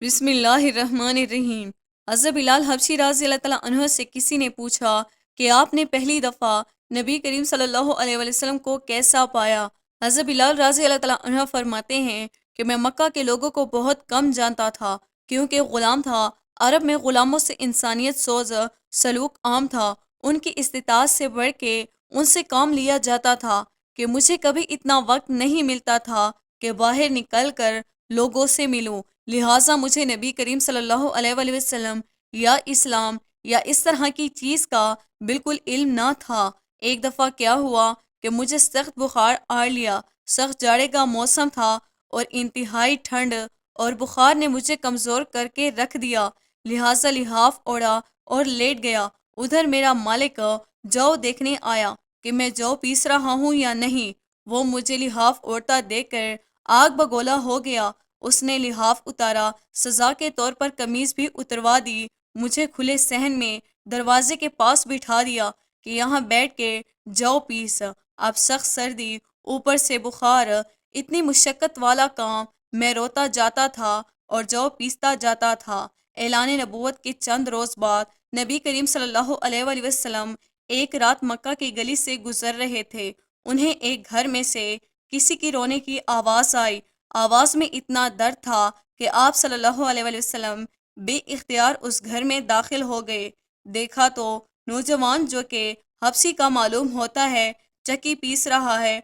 بسم اللہ الرحمن الرحیم۔ حضرت بلال حبشی رضی اللہ تعالیٰ عنہ سے کسی نے پوچھا کہ آپ نے پہلی دفعہ نبی کریم صلی اللہ علیہ وآلہ وسلم کو کیسا پایا؟ حضرت بلال رضی اللہ تعالیٰ عنہ فرماتے ہیں کہ میں مکہ کے لوگوں کو بہت کم جانتا تھا، کیونکہ غلام تھا۔ عرب میں غلاموں سے انسانیت سوز سلوک عام تھا، ان کی استطاعت سے بڑھ کے ان سے کام لیا جاتا تھا کہ مجھے کبھی اتنا وقت نہیں ملتا تھا کہ باہر نکل کر لوگوں سے ملوں، لہٰذا مجھے نبی کریم صلی اللہ علیہ وآلہ وسلم یا اسلام یا اس طرح کی چیز کا بالکل علم نہ تھا۔ ایک دفعہ کیا ہوا کہ مجھے سخت بخار آ لیا، سخت جاڑے کا موسم تھا اور انتہائی ٹھنڈ اور بخار نے مجھے کمزور کر کے رکھ دیا، لہٰذا لحاف اوڑھا اور لیٹ گیا۔ ادھر میرا مالک جو دیکھنے آیا کہ میں جو پیس رہا ہوں یا نہیں، وہ مجھے لحاف اوڑھتا دیکھ کر آگ بگولا ہو گیا۔ اس نے لحاف اتارا، سزا کے طور پر قمیض بھی اتروا دی، مجھے کھلے صحن میں دروازے کے پاس بٹھا دیا کہ یہاں بیٹھ کے جو پیس۔ اب سخت سردی، اوپر سے بخار، اتنی مشقت والا کام، میں روتا جاتا تھا اور جو پیستا جاتا تھا۔ اعلان نبوت کے چند روز بعد نبی کریم صلی اللہ علیہ وآلہ وسلم ایک رات مکہ کی گلی سے گزر رہے تھے۔ انہیں ایک گھر میں سے کسی کی رونے کی آواز آئی۔ آواز میں اتنا درد تھا کہ آپ صلی اللہ علیہ وآلہ وسلم بے اختیار اس گھر میں داخل ہو گئے۔ دیکھا تو نوجوان جو کہ حبشی کا معلوم ہوتا ہے چکی پیس رہا ہے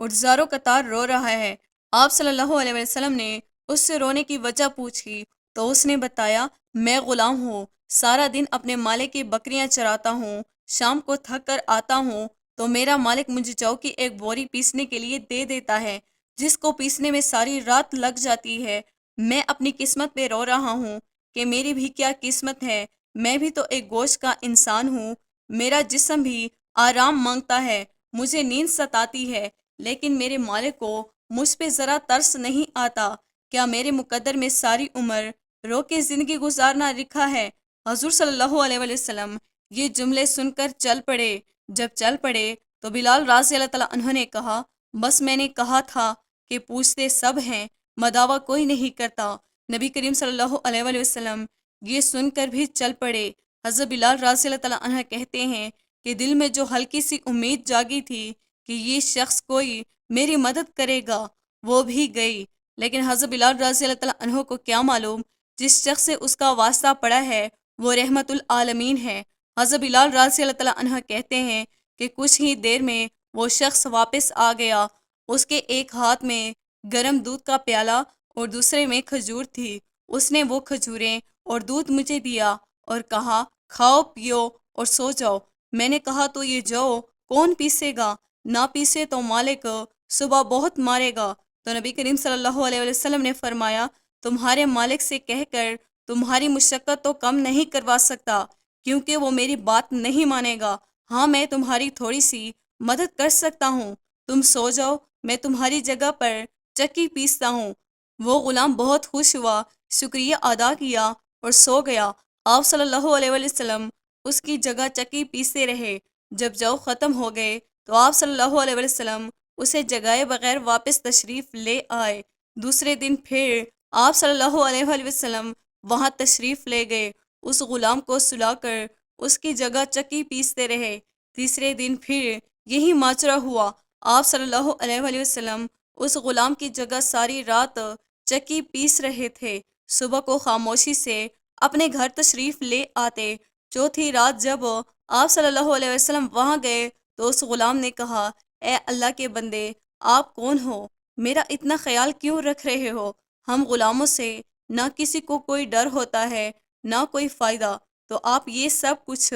اور زاروں قطار رو رہا ہے۔ آپ صلی اللہ علیہ وسلم نے اس سے رونے کی وجہ پوچھی تو اس نے بتایا، میں غلام ہوں، سارا دن اپنے مالک کی بکریاں چراتا ہوں، شام کو تھک کر آتا ہوں تو میرا مالک مجھے جو کی ایک بوری پیسنے کے لیے دے دیتا ہے، جس کو پیسنے میں ساری رات لگ جاتی ہے۔ میں اپنی قسمت پہ رو رہا ہوں کہ میری بھی کیا قسمت ہے، میں بھی تو ایک گوشت کا انسان ہوں، میرا جسم بھی آرام مانگتا ہے، مجھے نیند ستاتی ہے، لیکن میرے مالک کو مجھ پہ ذرا ترس نہیں آتا۔ کیا میرے مقدر میں ساری عمر رو کے زندگی گزارنا لکھا ہے؟ حضور صلی اللہ علیہ وآلہ وسلم یہ جملے سن کر چل پڑے۔ جب چل پڑے تو بلال رضی اللہ تعالیٰ عنہ نے کہا، بس میں نے کہا تھا کہ پوچھتے سب ہیں، مداوا کوئی نہیں کرتا۔ نبی کریم صلی اللہ علیہ وآلہ وسلم یہ سن کر بھی چل پڑے۔ حضرت بلال رضی اللہ تعالیٰ عنہ کہتے ہیں کہ دل میں جو ہلکی سی امید جاگی تھی کہ یہ شخص کوئی میری مدد کرے گا، وہ بھی گئی، لیکن حضرت بلال رضی اللہ تعالیٰ عنہ کو کیا معلوم جس شخص سے اس کا واسطہ پڑا ہے وہ رحمت العالمین ہے۔ حضرت بلال رضی اللہ تعالیٰ عنہ کہتے ہیں کہ کچھ ہی دیر میں وہ شخص واپس آ گیا، اس کے ایک ہاتھ میں گرم دودھ کا پیالہ اور دوسرے میں کھجور تھی۔ اس نے وہ کھجوریں اور دودھ مجھے دیا اور کہا، کھاؤ پیو اور سو جاؤ۔ میں نے کہا، تو یہ جو کون پیسے گا؟ نہ پیسے تو مالک صبح بہت مارے گا۔ تو نبی کریم صلی اللہ علیہ وسلم نے فرمایا، تمہارے مالک سے کہہ کر تمہاری مشقت تو کم نہیں کروا سکتا، کیونکہ وہ میری بات نہیں مانے گا۔ ہاں، میں تمہاری تھوڑی سی مدد کر سکتا ہوں، تم سو جاؤ، میں تمہاری جگہ پر چکی پیستا ہوں۔ وہ غلام بہت خوش ہوا، شکریہ ادا کیا اور سو گیا۔ آپ صلی اللہ علیہ وآلہ وسلم اس کی جگہ چکی پیستے رہے۔ جب جو ختم ہو گئے تو آپ صلی اللہ علیہ وآلہ وسلم اسے جگائے بغیر واپس تشریف لے آئے۔ دوسرے دن پھر آپ صلی اللہ علیہ وآلہ وسلم وہاں تشریف لے گئے، اس غلام کو سلا کر اس کی جگہ چکی پیستے رہے۔ تیسرے دن پھر یہی ماجرا ہوا، آپ صلی اللہ علیہ وآلہ وسلم اس غلام کی جگہ ساری رات چکی پیس رہے تھے۔ صبح کو خاموشی سے اپنے گھر تشریف لے آتے۔ چوتھی رات جب آپ صلی اللہ علیہ وسلم وہاں گئے تو اس غلام نے کہا، اے اللہ کے بندے، آپ کون ہو؟ میرا اتنا خیال کیوں رکھ رہے ہو؟ ہم غلاموں سے نہ کسی کو کوئی ڈر ہوتا ہے نہ کوئی فائدہ، تو آپ یہ سب کچھ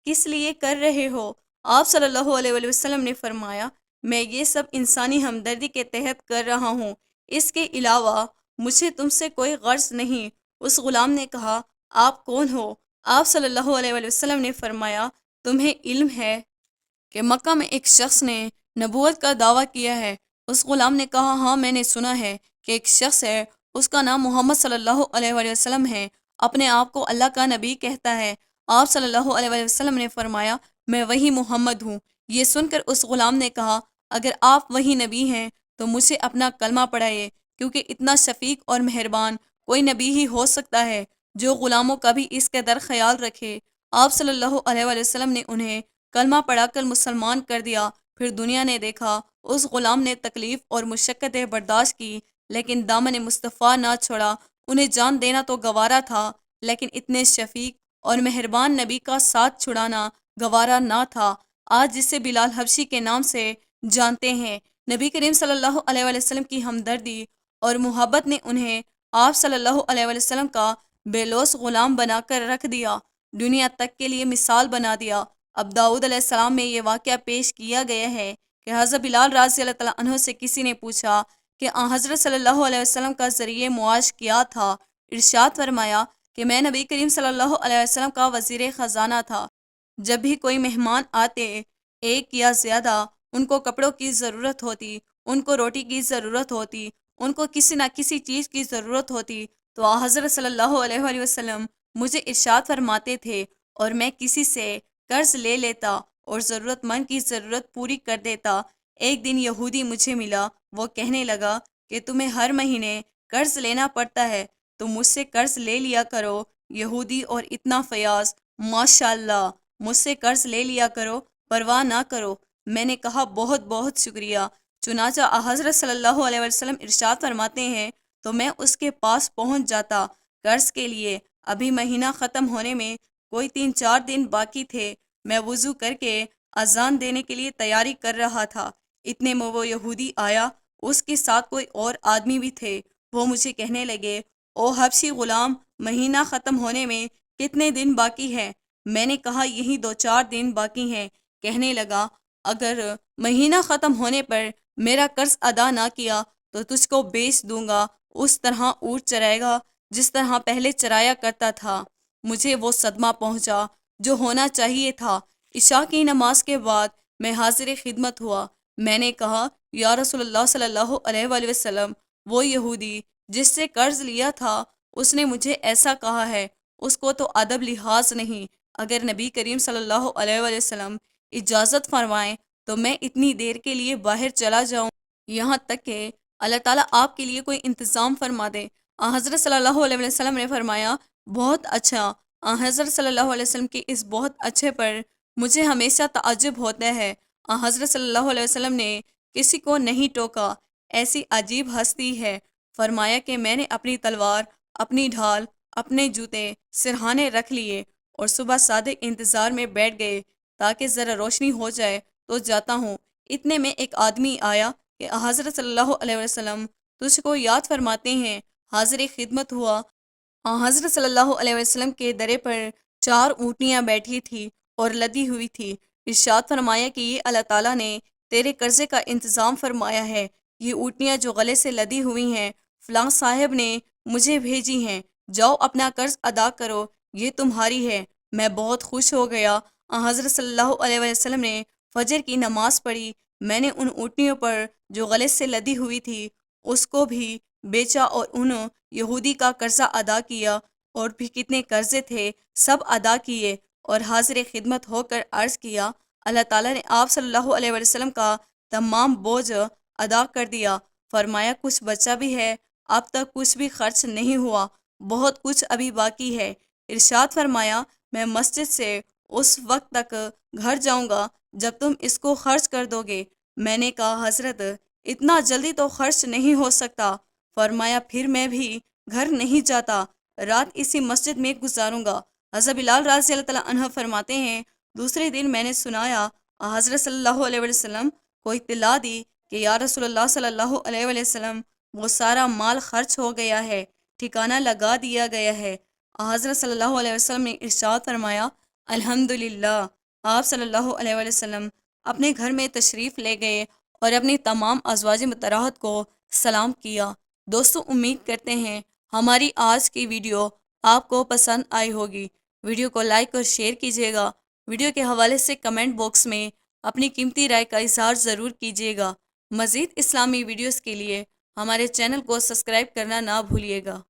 کس لیے کر رہے ہو؟ آپ صلی اللہ علیہ وآلہ وسلم نے فرمایا، میں یہ سب انسانی ہمدردی کے تحت کر رہا ہوں، اس کے علاوہ مجھے تم سے کوئی غرض نہیں۔ اس غلام نے کہا، آپ کون ہو؟ آپ صلی اللہ علیہ وآلہ وسلم نے فرمایا، تمہیں علم ہے کہ مکہ میں ایک شخص نے نبوت کا دعویٰ کیا ہے؟ اس غلام نے کہا، ہاں، میں نے سنا ہے کہ ایک شخص ہے، اس کا نام محمد صلی اللہ علیہ وآلہ وسلم ہے، اپنے آپ کو اللہ کا نبی کہتا ہے۔ آپ صلی اللہ علیہ وآلہ وسلم نے فرمایا، میں وہی محمد ہوں۔ یہ سن کر اس غلام نے کہا، اگر آپ وہی نبی ہیں تو مجھے اپنا کلمہ پڑھائیے، کیونکہ اتنا شفیق اور مہربان کوئی نبی ہی ہو سکتا ہے جو غلاموں کا بھی اس قدر خیال رکھے۔ آپ صلی اللہ علیہ وآلہ وسلم نے انہیں کلمہ پڑھا کر مسلمان کر دیا۔ پھر دنیا نے دیکھا اس غلام نے تکلیف اور مشقتیں برداشت کی، لیکن دامن مصطفیٰ نہ چھوڑا۔ انہیں جان دینا تو گوارا تھا، لیکن اتنے شفیق اور مہربان نبی کا ساتھ چھڑانا گوارا نہ تھا۔ آج جسے بلال حبشی کے نام سے جانتے ہیں، نبی کریم صلی اللہ علیہ وآلہ وسلم کی ہمدردی اور محبت نے انہیں آپ صلی اللہ علیہ وآلہ وسلم کا بے لوث غلام بنا کر رکھ دیا، دنیا تک کے لیے مثال بنا دیا۔ اب داؤد علیہ السلام میں یہ واقعہ پیش کیا گیا ہے کہ حضرت بلال رضی اللہ تعالیٰ عنہ سے کسی نے پوچھا کہ حضرت صلی اللہ علیہ وسلم کا ذریعہ معاش کیا تھا؟ ارشاد فرمایا کہ میں نبی کریم صلی اللہ علیہ وسلم کا وزیر خزانہ تھا۔ جب بھی کوئی مہمان آتے، ایک یا زیادہ، ان کو کپڑوں کی ضرورت ہوتی، ان کو روٹی کی ضرورت ہوتی، ان کو کسی نہ کسی چیز کی ضرورت ہوتی، تو حضرت صلی اللہ علیہ وآلہ وسلم مجھے ارشاد فرماتے تھے اور میں کسی سے قرض لے لیتا اور ضرورت مند کی ضرورت پوری کر دیتا۔ ایک دن یہودی مجھے ملا، وہ کہنے لگا کہ تمہیں ہر مہینے قرض لینا پڑتا ہے، تو مجھ سے قرض لے لیا کرو۔ یہودی اور اتنا فیاض، ماشاءاللہ، مجھ سے قرض لے لیا کرو، پرواہ نہ کرو۔ میں نے کہا بہت بہت شکریہ۔ چنانچہ حضرت صلی اللہ علیہ وسلم ارشاد فرماتے ہیں تو میں اس کے پاس پہنچ جاتا قرض کے لیے۔ ابھی مہینہ ختم ہونے میں کوئی 3-4 دن باقی تھے۔ میں وضو کر کے اذان دینے کے لیے تیاری کر رہا تھا، اتنے میں وہ یہودی آیا، اس کے ساتھ کوئی اور آدمی بھی تھے۔ وہ مجھے کہنے لگے، او حبشی غلام، مہینہ ختم ہونے میں کتنے دن باقی ہے؟ میں نے کہا یہی 2-4 دن باقی ہیں۔ کہنے لگا، اگر مہینہ ختم ہونے پر میرا قرض ادا نہ کیا تو تجھ کو بیچ دوں گا، اس طرح اونٹ چرائے گا جس طرح پہلے چرایا کرتا تھا۔ مجھے وہ صدمہ پہنچا جو ہونا چاہیے تھا۔ عشاء کی نماز کے بعد میں حاضر خدمت ہوا۔ میں نے کہا، یا رسول اللہ صلی اللہ علیہ وآلہ وسلم، وہ یہودی جس سے قرض لیا تھا اس نے مجھے ایسا کہا ہے، اس کو تو ادب لحاظ نہیں۔ اگر نبی کریم صلی اللہ علیہ وآلہ وسلم اجازت فرمائیں تو میں اتنی دیر کے لیے باہر چلا جاؤں، یہاں تک کہ اللہ تعالیٰ آپ کے لیے کوئی انتظام فرما دے۔ حضرت صلی اللہ علیہ وسلم نے فرمایا، بہت اچھا۔ حضرت صلی اللہ علیہ وسلم کے اس بہت اچھے پر مجھے ہمیشہ تعجب ہوتا ہے۔ حضرت صلی اللہ علیہ وسلم نے کسی کو نہیں ٹوکا، ایسی عجیب ہستی ہے۔ فرمایا کہ میں نے اپنی تلوار، اپنی ڈھال، اپنے جوتے سرہانے رکھ لیے اور صبح صادق انتظار میں بیٹھ گئے تاکہ ذرا روشنی ہو جائے تو جاتا ہوں۔ اتنے میں ایک آدمی آیا کہ حضرت صلی اللہ علیہ وسلم تجھ کو یاد فرماتے ہیں۔ حاضر خدمت ہوا۔ حضرت صلی اللہ علیہ وسلم کے درے پر 4 اونٹنیاں بیٹھی تھی اور لدی ہوئی تھی۔ ارشاد فرمایا کہ یہ اللہ تعالیٰ نے تیرے قرضے کا انتظام فرمایا ہے۔ یہ اونٹنیاں جو گلے سے لدی ہوئی ہیں فلاں صاحب نے مجھے بھیجی ہیں، جاؤ اپنا قرض ادا کرو، یہ تمہاری ہے۔ میں بہت خوش ہو گیا۔ حضرت صلی اللہ علیہ وسلم نے فجر کی نماز پڑھی۔ میں نے ان اونٹنیوں پر جو گلے سے لدی ہوئی تھی اس کو بھی بیچا اور ان یہودی کا قرضہ ادا کیا، اور بھی کتنے قرضے تھے سب ادا کیے، اور حاضر خدمت ہو کر عرض کیا، اللہ تعالیٰ نے آپ صلی اللہ علیہ وسلم کا تمام بوجھ ادا کر دیا۔ فرمایا کچھ بچا بھی ہے، اب تک کچھ بھی خرچ نہیں ہوا، بہت کچھ ابھی باقی ہے۔ ارشاد فرمایا، میں مسجد سے اس وقت تک گھر جاؤں گا جب تم اس کو خرچ کر دو گے۔ میں نے کہا، حضرت اتنا جلدی تو خرچ نہیں ہو سکتا۔ فرمایا پھر میں بھی گھر نہیں جاتا، رات اسی مسجد میں گزاروں گا۔ حضرت بلال رضی اللہ تعالیٰ عنہ فرماتے ہیں، دوسرے دن میں نے سنایا حضرت صلی اللہ علیہ وسلم کو اطلاع دی کہ یا رسول اللہ صلی اللہ علیہ وسلم، وہ سارا مال خرچ ہو گیا ہے، ٹھکانہ لگا دیا گیا ہے۔ حضرت صلی اللہ علیہ وسلم نے ارشاد فرمایا، الحمدللہ۔ آپ صلی اللہ علیہ وسلم اپنے گھر میں تشریف لے گئے اور اپنی تمام ازواج مطہرات کو سلام کیا۔ دوستو، امید کرتے ہیں ہماری آج کی ویڈیو آپ کو پسند آئی ہوگی۔ ویڈیو کو لائک اور شیئر کیجیے گا۔ ویڈیو کے حوالے سے کمنٹ باکس میں اپنی قیمتی رائے کا اظہار ضرور کیجیے گا۔ مزید اسلامی ویڈیوز کے لیے ہمارے چینل کو سبسکرائب کرنا نہ بھولیے گا۔